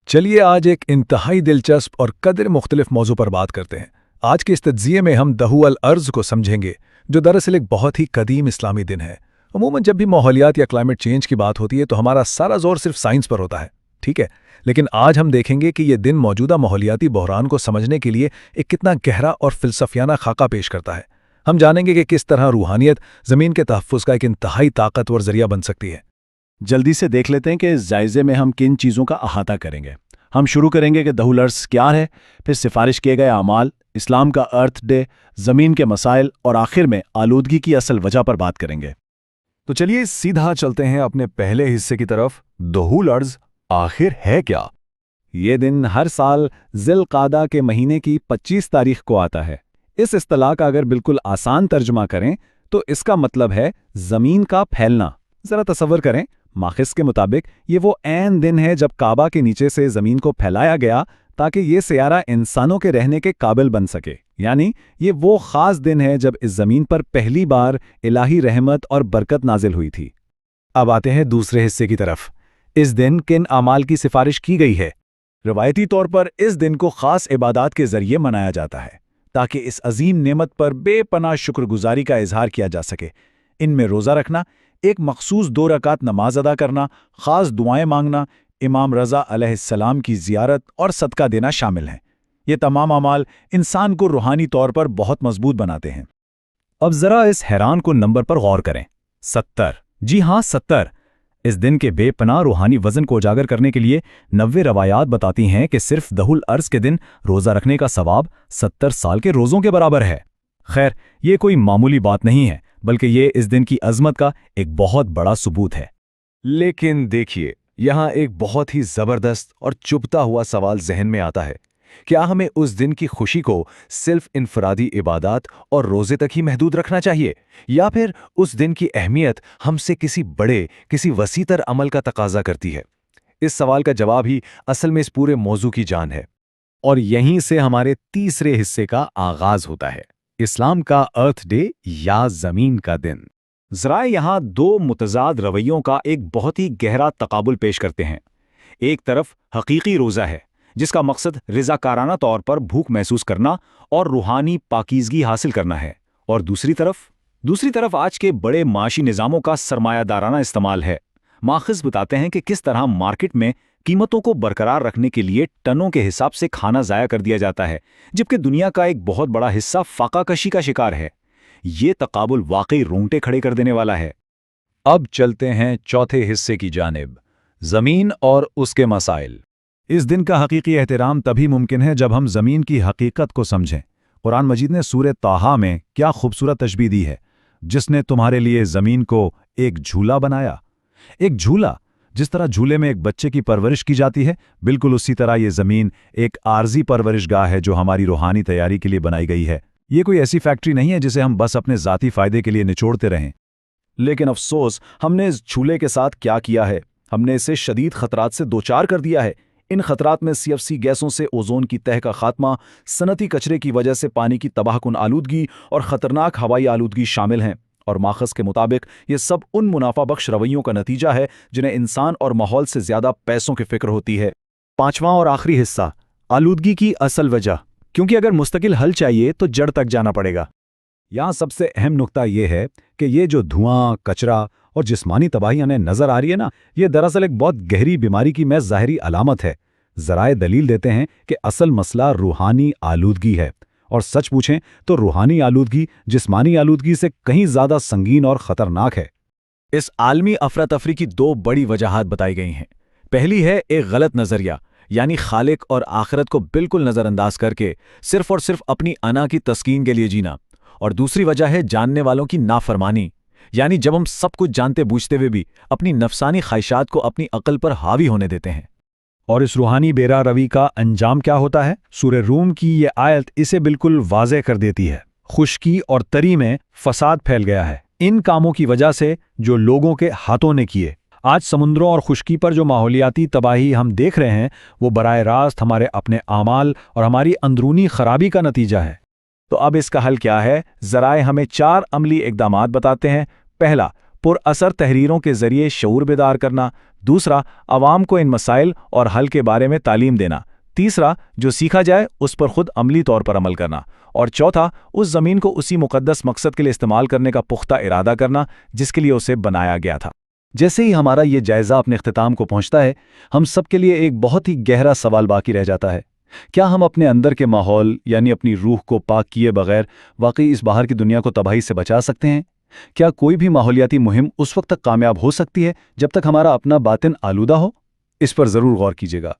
چلیے آج ایک انتہائی دلچسپ اور قدر مختلف موضوع پر بات کرتے ہیں۔ آج کے اس تجزیے میں ہم دہو الارض کو سمجھیں گے، جو دراصل ایک بہت ہی قدیم اسلامی دن ہے۔ عموماً جب بھی ماحولیات یا کلائمیٹ چینج کی بات ہوتی ہے تو ہمارا سارا زور صرف سائنس پر ہوتا ہے، ٹھیک ہے؟ لیکن آج ہم دیکھیں گے کہ یہ دن موجودہ ماحولیاتی بحران کو سمجھنے کے لیے ایک کتنا گہرا اور فلسفیانہ خاکہ پیش کرتا ہے۔ ہم جانیں گے کہ کس طرح روحانیت زمین کے تحفظ کا ایک انتہائی طاقتور ذریعہ بن سکتی ہے۔ جلدی سے دیکھ لیتے ہیں کہ اس جائزے میں ہم کن چیزوں کا احاطہ کریں گے۔ ہم شروع کریں گے کہ دہو الارض کیا ہے، پھر سفارش کیے گئے اعمال، اسلام کا ارتھ ڈے، زمین کے مسائل اور آخر میں آلودگی کی اصل وجہ پر بات کریں گے۔ تو چلیے سیدھا چلتے ہیں اپنے پہلے حصے کی طرف۔ دہو الارض آخر ہے کیا؟ یہ دن ہر سال ذی القعدہ کے مہینے کی 25 تاریخ کو آتا ہے۔ اس اصطلاح کا اگر بالکل آسان ترجمہ کریں تو اس کا مطلب ہے زمین کا پھیلنا۔ ذرا تصور کریں، ماخذ کے مطابق یہ وہ عین دن ہے جب کعبہ کے نیچے سے زمین کو پھیلایا گیا تاکہ یہ سیارہ انسانوں کے رہنے کے قابل بن سکے۔ یعنی یہ وہ خاص دن ہے جب اس زمین پر پہلی بار الہی رحمت اور برکت نازل ہوئی تھی۔ اب آتے ہیں دوسرے حصے کی طرف۔ اس دن کن اعمال کی سفارش کی گئی ہے؟ روایتی طور پر اس دن کو خاص عبادات کے ذریعے منایا جاتا ہے تاکہ اس عظیم نعمت پر بے پناہ شکر گزاری کا اظہار کیا جا سکے۔ ان میں روزہ رکھنا، ایک مخصوص 2 رکعت نماز ادا کرنا، خاص دعائیں مانگنا، امام رضا علیہ السلام کی زیارت اور صدقہ دینا شامل ہیں۔ یہ تمام اعمال انسان کو روحانی طور پر بہت مضبوط بناتے ہیں۔ اب ذرا اس حیران کن نمبر پر غور کریں۔ 70۔ جی ہاں، 70۔ اس دن کے بے پناہ روحانی وزن کو اجاگر کرنے کے لیے 90 روایات بتاتی ہیں کہ صرف دہو الارض کے دن روزہ رکھنے کا ثواب 70 سال کے روزوں کے برابر ہے۔ خیر، یہ کوئی معمولی بات نہیں ہے، بلکہ یہ اس دن کی عظمت کا ایک بہت بڑا ثبوت ہے۔ لیکن دیکھیے، یہاں ایک بہت ہی زبردست اور چبھتا ہوا سوال ذہن میں آتا ہے۔ کیا ہمیں اس دن کی خوشی کو صرف انفرادی عبادات اور روزے تک ہی محدود رکھنا چاہیے، یا پھر اس دن کی اہمیت ہم سے کسی وسیع تر عمل کا تقاضا کرتی ہے؟ اس سوال کا جواب ہی اصل میں اس پورے موضوع کی جان ہے۔ اور یہیں سے ہمارے تیسرے حصے کا آغاز ہوتا ہے، اسلام کا ارتھ ڈے یا زمین کا دن۔ ذرائع یہاں 2 متضاد رویوں کا ایک بہت ہی گہرا تقابل پیش کرتے ہیں۔ ایک طرف حقیقی روزہ ہے، جس کا مقصد رضاکارانہ طور پر بھوک محسوس کرنا اور روحانی پاکیزگی حاصل کرنا ہے، اور دوسری طرف آج کے بڑے معاشی نظاموں کا سرمایہ دارانہ استعمال ہے۔ ماخذ بتاتے ہیں کہ کس طرح مارکیٹ میں قیمتوں کو برقرار رکھنے کے لیے ٹنوں کے حساب سے کھانا ضائع کر دیا جاتا ہے، جبکہ دنیا کا ایک بہت بڑا حصہ فاقہ کشی کا شکار ہے۔ یہ تقابل واقعی رونگٹے کھڑے کر دینے والا ہے۔ اب چلتے ہیں چوتھے حصے کی جانب، زمین اور اس کے مسائل۔ اس دن کا حقیقی احترام تبھی ممکن ہے جب ہم زمین کی حقیقت کو سمجھیں۔ قرآن مجید نے سورہ طٰہٰ میں کیا خوبصورت تشبیہ دی ہے، جس نے تمہارے لیے زمین کو ایک جھولا بنایا۔ ایک جھولا، جس طرح جھولے میں ایک بچے کی پرورش کی جاتی ہے، بالکل اسی طرح یہ زمین ایک عارضی پرورش گاہ ہے جو ہماری روحانی تیاری کے لیے بنائی گئی ہے۔ یہ کوئی ایسی فیکٹری نہیں ہے جسے ہم بس اپنے ذاتی فائدے کے لیے نچوڑتے رہیں۔ لیکن افسوس، ہم نے اس جھولے کے ساتھ کیا کیا ہے؟ ہم نے اسے شدید خطرات سے دوچار کر دیا ہے۔ ان خطرات میں CFC گیسوں سے اوزون کی تہہ کا خاتمہ، صنعتی کچرے کی وجہ سے پانی کی تباہ کن آلودگی اور خطرناک ہوائی آلودگی شامل ہیں، اور ماخذ کے مطابق یہ سب ان منافع بخش رویوں کا نتیجہ ہے جنہیں انسان اور ماحول سے زیادہ پیسوں کی فکر ہوتی ہے۔ پانچواں اور آخری حصہ، آلودگی کی اصل وجہ، کیونکہ اگر مستقل حل چاہیے تو جڑ تک جانا پڑے گا۔ یہاں سب سے اہم نقطہ یہ ہے کہ یہ جو دھواں، کچرا اور جسمانی تباہی ہمیں نظر آ رہی ہے نا، یہ دراصل ایک بہت گہری بیماری کی محض ظاہری علامت ہے۔ ذرائع دلیل دیتے ہیں کہ اصل مسئلہ روحانی آلودگی ہے، اور سچ پوچھیں تو روحانی آلودگی جسمانی آلودگی سے کہیں زیادہ سنگین اور خطرناک ہے۔ اس عالمی افراتفری کی 2 بڑی وجوہات بتائی گئی ہیں۔ پہلی ہے ایک غلط نظریہ، یعنی خالق اور آخرت کو بالکل نظر انداز کر کے صرف اور صرف اپنی انا کی تسکین کے لیے جینا، اور دوسری وجہ ہے جاننے والوں کی نافرمانی، یعنی جب ہم سب کچھ جانتے بوجھتے ہوئے بھی اپنی نفسانی خواہشات کو اپنی عقل پر حاوی ہونے دیتے ہیں۔ اور اس روحانی بے راہ روی کا انجام کیا ہوتا ہے؟ سورہ روم کی یہ آیت اسے بالکل واضح کر دیتی ہے۔ خشکی اور تری میں فساد پھیل گیا ہے، ان کاموں کی وجہ سے جو لوگوں کے ہاتھوں نے کیے۔ آج سمندروں اور خشکی پر جو ماحولیاتی تباہی ہم دیکھ رہے ہیں، وہ براہ راست ہمارے اپنے اعمال اور ہماری اندرونی خرابی کا نتیجہ ہے۔ تو اب اس کا حل کیا ہے؟ ذرائع ہمیں 4 عملی اقدامات بتاتے ہیں۔ پہلا، پر اثر تحریروں کے ذریعے شعور بیدار کرنا، دوسرا عوام کو ان مسائل اور حل کے بارے میں تعلیم دینا، تیسرا جو سیکھا جائے اس پر خود عملی طور پر عمل کرنا، اور چوتھا اس زمین کو اسی مقدس مقصد کے لیے استعمال کرنے کا پختہ ارادہ کرنا جس کے لیے اسے بنایا گیا تھا۔ جیسے ہی ہمارا یہ جائزہ اپنے اختتام کو پہنچتا ہے، ہم سب کے لیے ایک بہت ہی گہرا سوال باقی رہ جاتا ہے۔ کیا ہم اپنے اندر کے ماحول یعنی اپنی روح کو پاک کیے بغیر واقعی اس باہر کی دنیا کو تباہی سے بچا سکتے ہیں؟ کیا کوئی بھی ماحولیاتی مہم اس وقت تک کامیاب ہو سکتی ہے جب تک ہمارا اپنا باطن آلودہ ہو؟ اس پر ضرور غور کیجیے گا۔